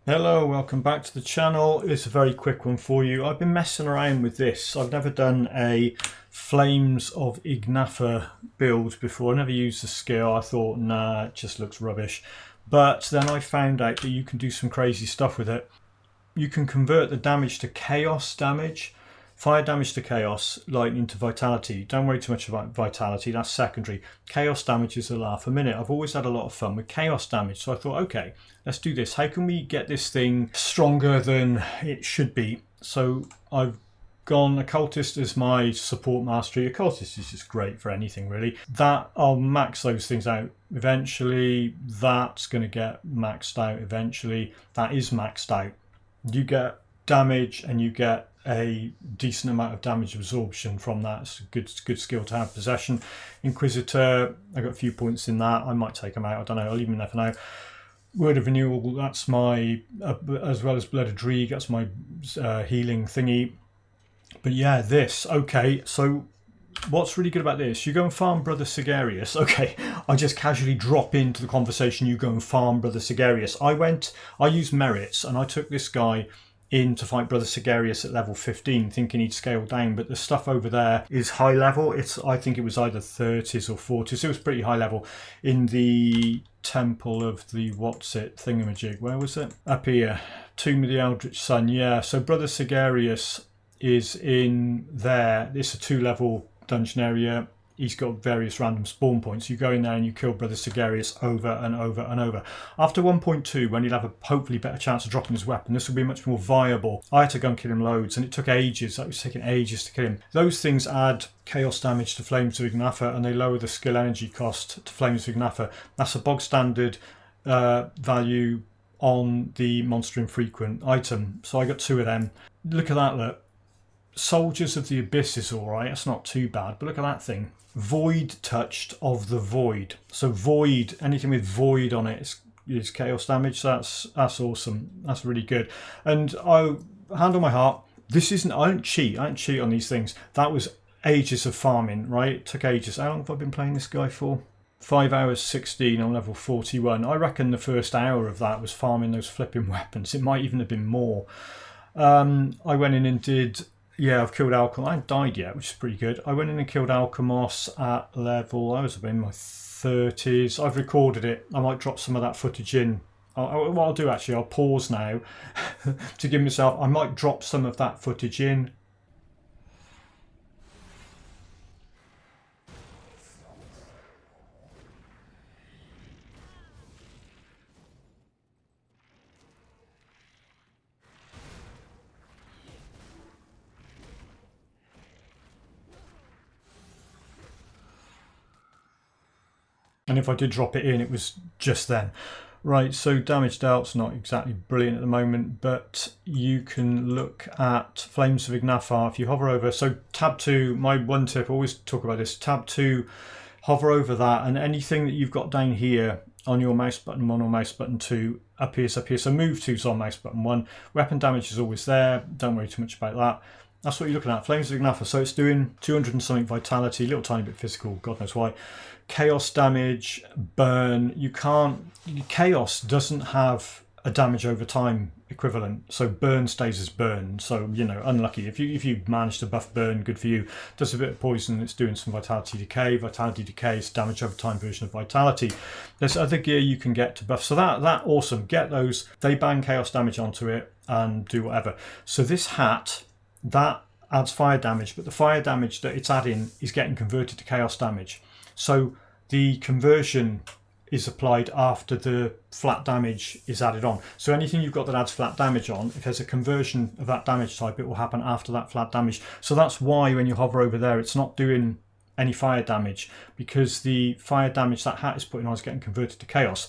Hello, welcome back to the channel. It's a very quick one for you. I've been messing around with this. I've never done a Flames of Ignaffar build before. I never used the skill. I thought, nah, it just looks rubbish. But then I found out that you can do some crazy stuff with it. You can convert the damage to chaos damage. Fire damage to chaos, lightning to vitality. Don't worry too much about vitality, that's secondary. Chaos damage is a laugh a minute. I've always had a lot of fun with chaos damage, so I thought, okay, let's do this. How can we get this thing stronger than it should be? So I've gone Occultist as my support mastery. Occultist is just great for anything, really. That I'll max those things out eventually. That's going to get maxed out eventually. That is maxed out. You get damage and you get a decent amount of damage absorption from that. It's a good skill to have. Possession. Inquisitor, I got a few points in that. I might take them out, I don't know, I'll leave them there for now. Word of Renewal, that's my, as well as Blood of Dreeg, that's my healing thingy. But yeah, this, okay, so what's really good about this, you go and farm Brother Segarius. Okay, I just casually drop into the conversation, you go and farm Brother Segarius. I used merits and I took this guy in to fight Brother Segarius at level 15, thinking he'd scale down, but the stuff over there is high level. I think it was either 30s or 40s. It was pretty high level in the Temple of the thingamajig. Where was it? Up here. Tomb of the Eldritch Sun. Yeah, so Brother Segarius is in there. It's a 2-level dungeon area. He's got various random spawn points. You go in there and you kill Brother Segarius over and over and over. After 1.2, when you'll have a hopefully better chance of dropping his weapon, this will be much more viable. I had to go and kill him loads, and it took ages. It was taking ages to kill him. Those things add chaos damage to Flames of Ignaffar, and they lower the skill energy cost to Flames of Ignaffar. That's a bog standard value on the Monster Infrequent item. So I got 2 of them. Look at that, look. Soldiers of the Abyss is alright, that's not too bad, but look at that thing. Void touched of the void. So void, anything with void on it is chaos damage. So that's awesome. That's really good. And I hand on my heart, I don't cheat on these things. That was ages of farming, right? It took ages. How long have I been playing this guy for? 5 hours 16 on level 41. I reckon the first hour of that was farming those flipping weapons. It might even have been more. I went in and did. Yeah, I've killed Alkamos. I haven't died yet, which is pretty good. I went in and killed Alkamos at level, I was in my 30s. I've recorded it. I might drop some of that footage in. What I'll do actually, I'll pause now to give myself, I might drop some of that footage in. And if I did drop it in, it was just then. Right, so damage dealt's not exactly brilliant at the moment, but you can look at Flames of Ignaffar if you hover over. So tab 2, my one tip, I always talk about this, tab 2, hover over that, and anything that you've got down here on your mouse button 1 or mouse button 2 appears up here. So move 2's on mouse button 1. Weapon damage is always there, don't worry too much about that. That's what you're looking at, Flames of Ignaffar. So it's doing 200 and something vitality, a little tiny bit physical, God knows why. Chaos damage, burn. Chaos doesn't have a damage over time equivalent, so burn stays as burn. So, you know, unlucky. If you manage to buff burn, good for you. Does a bit of poison, it's doing some vitality decay. Vitality decay is damage over time version of vitality. There's other gear you can get to buff. So that awesome. Get those. They bang chaos damage onto it and do whatever. So this hat, that adds fire damage, but the fire damage that it's adding is getting converted to chaos damage. So the conversion is applied after the flat damage is added on. So anything you've got that adds flat damage on, if there's a conversion of that damage type, it will happen after that flat damage. So that's why when you hover over there, it's not doing any fire damage, because the fire damage that hat is putting on is getting converted to chaos.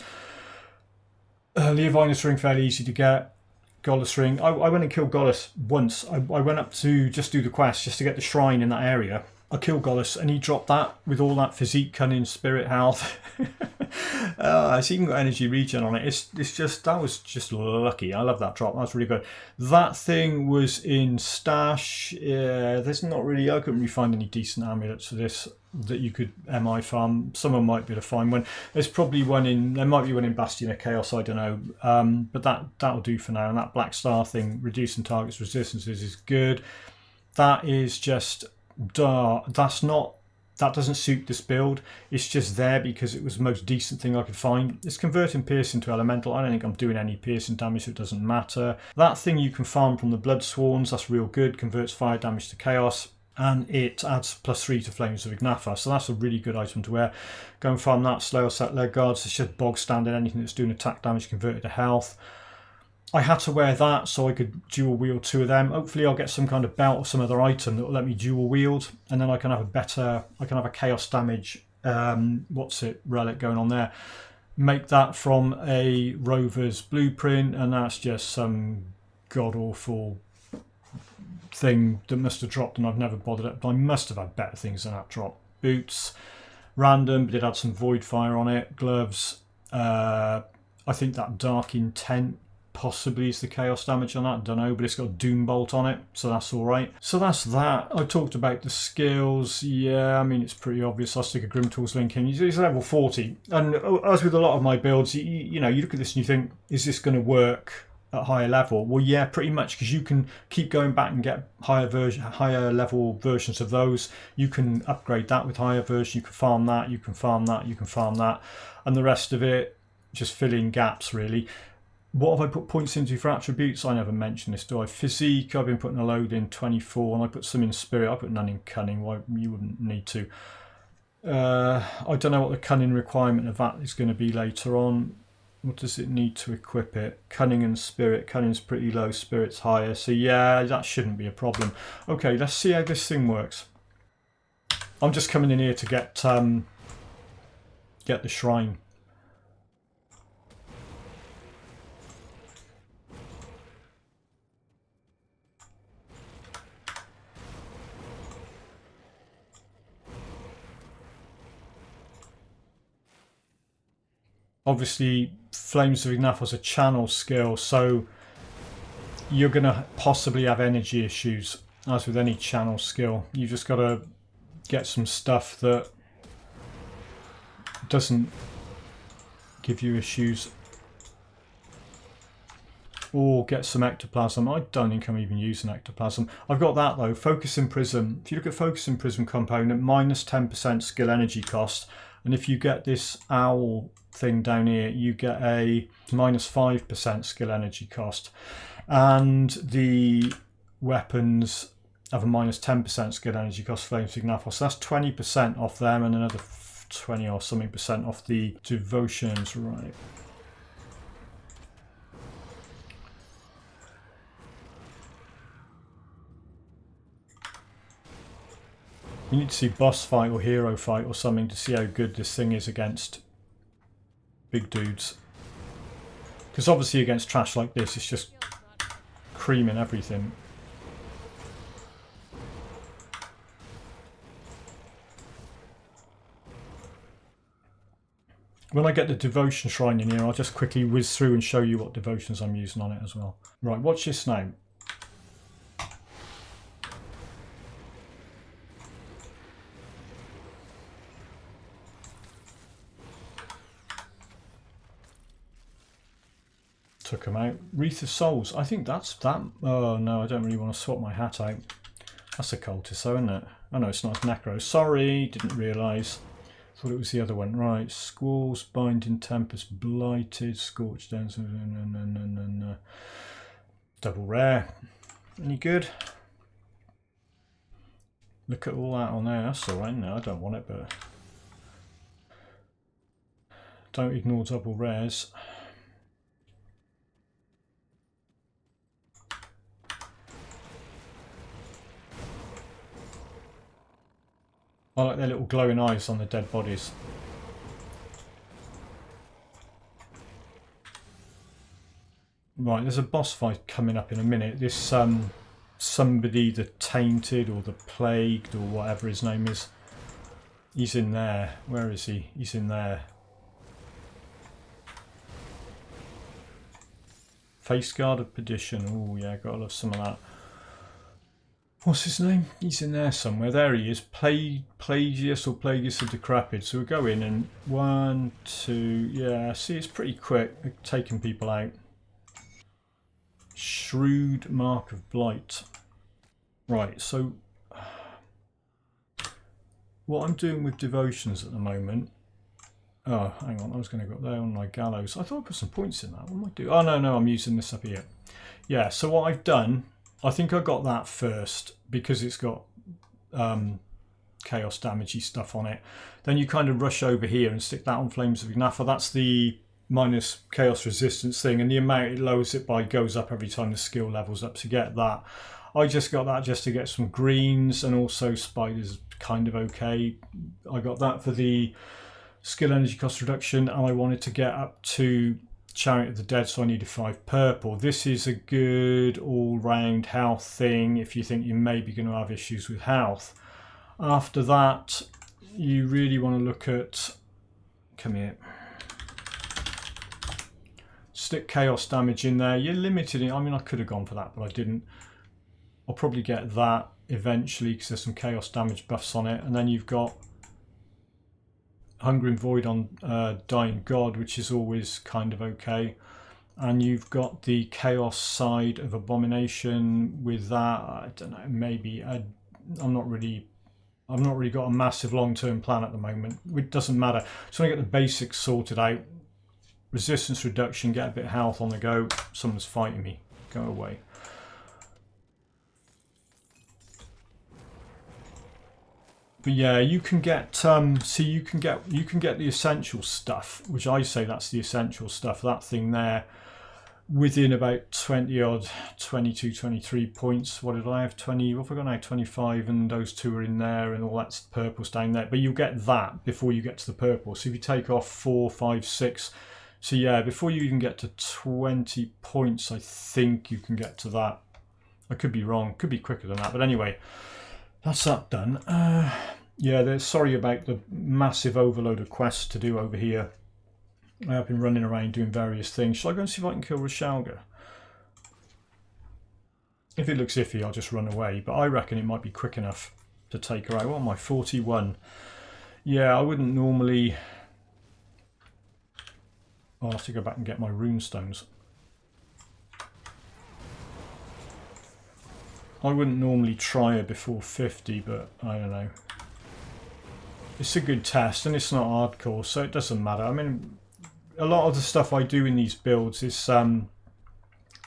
Leovinus ring, fairly easy to get. Goddess ring. I went and killed Goddess once. I went up to just do the quest, just to get the shrine in that area. I killed Goddess and he dropped that with all that physique, cunning, spirit, health. It's even got energy regen on it. It's just, that was just lucky. I love that drop. That's really good. That thing was in stash. There's not really, I couldn't really find any decent amulets for this that you could MI farm. Someone might be able to find one. There's probably one in, there might be one in Bastion of Chaos, I don't know. But that'll do for now. And that Black Star thing, reducing targets' resistances, is good. That is just, that doesn't suit this build. It's just there because it was the most decent thing I could find. It's converting piercing to elemental. I don't think I'm doing any piercing damage, so it doesn't matter. That thing you can farm from the Blood Swans, that's real good. Converts fire damage to chaos, and it adds +3 to Flames of Ignaffar, so that's a really good item to wear. Go and farm that. Slow or set leg guards. It's just bog standard. Anything that's doing attack damage converted to health. I had to wear that so I could dual wield 2 of them. Hopefully I'll get some kind of belt or some other item that will let me dual wield, and then I can have a chaos damage, relic going on there. Make that from a Rover's blueprint, and that's just some god-awful thing that must have dropped and I've never bothered it. But I must have had better things than that drop. Boots, random, but it had some void fire on it. Gloves, I think that dark intent possibly is the chaos damage on that, don't know, but it's got a doom bolt on it, so that's all right. So that's that. I talked about the skills. Yeah, I mean, it's pretty obvious. I'll stick a Grim Tools link in. He's level 40, and as with a lot of my builds, you know, you look at this and you think, is this going to work at higher level? Well, yeah, pretty much, because you can keep going back and get higher level versions of those. You can upgrade that with higher version. You can farm that. You can farm that. You can farm that, and the rest of it just fill in gaps, really. What have I put points into for attributes? I never mentioned this, do I? Physique, I've been putting a load in 24, and I put some in spirit. I put none in cunning. Why, you wouldn't need to. I don't know what the cunning requirement of that is going to be later on. What does it need to equip it? Cunning and spirit. Cunning's pretty low, spirit's higher. So yeah, that shouldn't be a problem. Okay, let's see how this thing works. I'm just coming in here to get the shrine. Obviously, Flames of Ignaffar is a channel skill, so you're going to possibly have energy issues, as with any channel skill. You just got to get some stuff that doesn't give you issues, or get some ectoplasm. I don't think I'm even using ectoplasm. I've got that though, Focus in Prism. If you look at Focus in Prism component, minus 10% skill energy cost, and if you get this owl thing down here, you get a minus 5% skill energy cost, and the weapons have a minus 10% skill energy cost. Flames of Ignaffar, so that's 20% off them, and another 20 or something percent off the devotions, right? You need to see boss fight or hero fight or something to see how good this thing is against big dudes. Because obviously against trash like this, it's just creaming everything. When I get the devotion shrine in here, I'll just quickly whiz through and show you what devotions I'm using on it as well. Right, watch this now. Took them out. Wreath of Souls. I think that's that. Oh no, I don't really want to swap my hat out. That's Occultist, though, isn't it? Oh no, it's not. It's Necro. Sorry, didn't realise. Thought it was the other one. Right. Squalls, Binding Tempest, Blighted, Scorched Dance, and double rare. Any good? Look at all that on there. That's alright. No, I don't want it, but don't ignore double rares. I like their little glowing eyes on the dead bodies. Right, there's a boss fight coming up in a minute. This somebody, the Tainted or the Plagued or whatever his name is. He's in there. Where is he? He's in there. Face Guard of Perdition. Oh yeah, gotta love some of that. What's his name? He's in there somewhere. There he is. Plagius or Plagius the Decrepit. So we'll go in and 1, 2. Yeah, see, it's pretty quick at taking people out. Shrewd Mark of Blight. Right, so what I'm doing with devotions at the moment. Oh, hang on, I was going to go up there on my gallows. I thought I put some points in that. What am I doing? Oh, no, I'm using this up here. Yeah, so what I've done, I think I got that first because it's got chaos damagey stuff on it. Then you kind of rush over here and stick that on Flames of Ignaffar. That's the minus chaos resistance thing, and the amount it lowers it by goes up every time the skill levels up to get that. I just got that just to get some greens, and also spiders kind of okay. I got that for the skill energy cost reduction, and I wanted to get up to Chariot of the Dead, so I needed 5 purple. This is a good all-round health thing if you think you may be going to have issues with health. After that, you really want to look at... Come here. Stick chaos damage in there. You're limited in... I mean, I could have gone for that, but I didn't. I'll probably get that eventually because there's some chaos damage buffs on it. And then you've got Hungering Void on Dying God, which is always kind of okay. And you've got the chaos side of Abomination with that. I don't know, maybe I've not really got a massive long-term plan at the moment. It doesn't matter. Just want to get the basics sorted out. Resistance reduction, get a bit of health on the go. Someone's fighting me. Go away. But yeah, you can get see, you can get the essential stuff, which I say that's the essential stuff. That thing there, within about 20 odd, 22, 23 points. What did I have? 20. What have I got now? 25, and those 2 are in there, and all that's purple's down there. But you'll get that before you get to the purple. So if you take off 4, 5, 6. So yeah, before you even get to 20 points, I think you can get to that. I could be wrong. Could be quicker than that. But anyway. That's that done. Yeah, sorry about the massive overload of quests to do over here. I have been running around doing various things. Shall I go and see if I can kill Rashalga? If it looks iffy, I'll just run away. But I reckon it might be quick enough to take her out. What am I, 41? Yeah, I wouldn't normally... I'll have to go back and get my runestones. I wouldn't normally try her before 50, but I don't know. It's a good test, and it's not hardcore, so it doesn't matter. I mean, a lot of the stuff I do in these builds is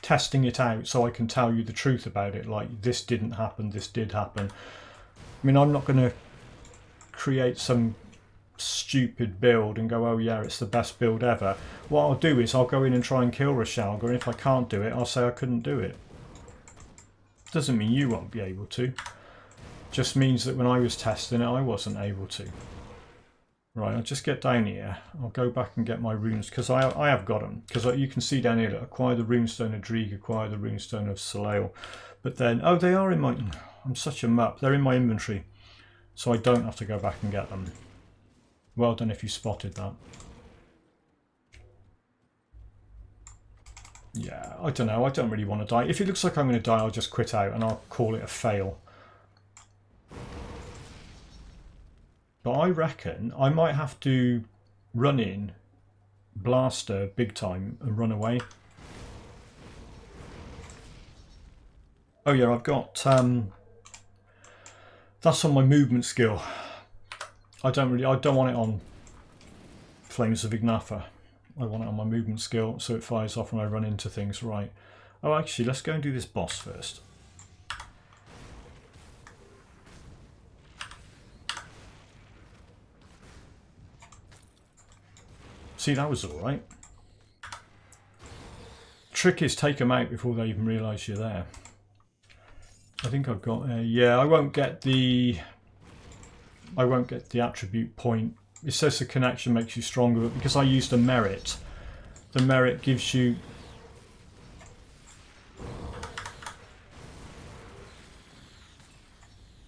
testing it out so I can tell you the truth about it. Like, this didn't happen, this did happen. I mean, I'm not going to create some stupid build and go, oh yeah, it's the best build ever. What I'll do is I'll go in and try and kill Rashalga, and if I can't do it, I'll say I couldn't do it. Doesn't mean you won't be able to. Just means that when I was testing it, I wasn't able to. Right, I'll just get down here. I'll go back and get my runes, because I have got them. Because you can see down here, look, acquire the runestone of Drieg, acquire the runestone of Soleil. But then, oh, they are in my... I'm such a mupp. They're in my inventory. So I don't have to go back and get them. Well done if you spotted that. Yeah, I don't know. I don't really want to die. If it looks like I'm going to die, I'll just quit out and I'll call it a fail. But I reckon I might have to run in, blast her big time and run away. Oh yeah, I've got... that's on my movement skill. I don't want it on Flames of Ignaffar. I want it on my movement skill, so it fires off when I run into things. Right. Oh, actually, let's go and do this boss first. See, that was all right. Trick is take them out before they even realise you're there. I think I've got a... Yeah, I won't get the attribute point. It says the connection makes you stronger, but because I used a merit, the merit gives you...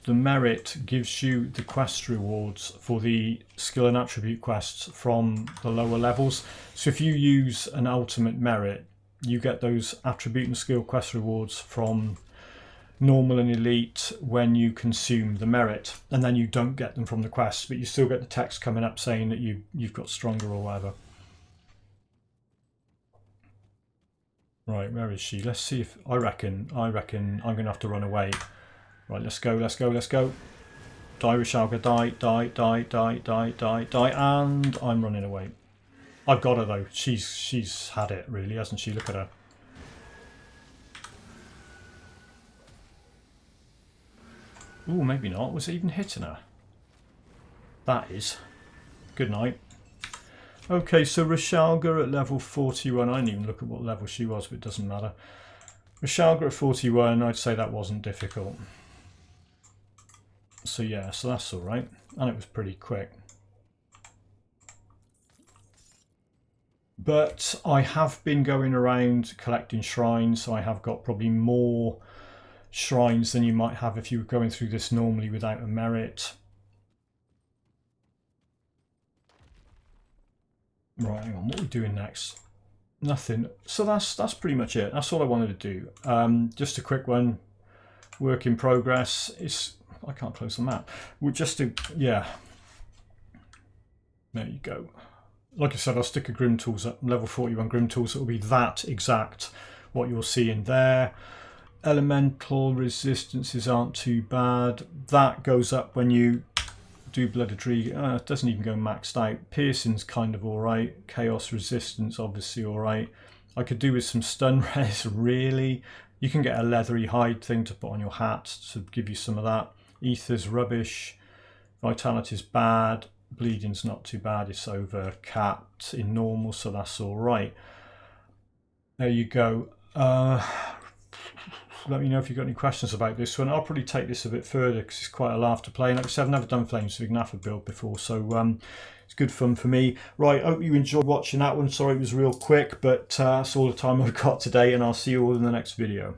the merit gives you the quest rewards for the skill and attribute quests from the lower levels. So if you use an ultimate merit, you get those attribute and skill quest rewards from normal and elite when you consume the merit, and then you don't get them from the quests, but you still get the text coming up saying that you've got stronger or whatever. Right, where is she? Let's see if I reckon I'm gonna have to run away. Right, let's go. Die, Rashalga, die, and I'm running away. I've got her though. She's had it really, hasn't she? Look at her. Ooh, maybe not. Was it even hitting her? That is. Good night. Okay, so Rashalga at level 41. I didn't even look at what level she was, but it doesn't matter. Rashalga at 41, I'd say that wasn't difficult. So yeah, so that's alright. And it was pretty quick. But I have been going around collecting shrines, so I have got probably more shrines than you might have if you were going through this normally without a merit. Right, hang on, what are we doing next? Nothing. So that's pretty much it. That's all I wanted to do. Just a quick one. Work in progress. I can't close the map. We're just yeah. There you go. Like I said, I'll stick a Grim Tools at level 41 Grim Tools. It will be that exact what you'll see in there. Elemental resistances aren't too bad. That goes up when you do Blooded Tree. It doesn't even go maxed out. Piercing's kind of alright. Chaos resistance obviously alright. I could do with some stun res really. You can get a leathery hide thing to put on your hat to give you some of that. Ether's rubbish. Vitality's bad. Bleeding's not too bad. It's over capped in normal, so that's alright. There you go. Let me know if you've got any questions about this one. I'll probably take this a bit further because it's quite a laugh to play. And like I said, I've never done Flames of Ignaffar build before, so it's good fun for me. Right, I hope you enjoyed watching that one. Sorry it was real quick, but that's all the time I've got today, and I'll see you all in the next video.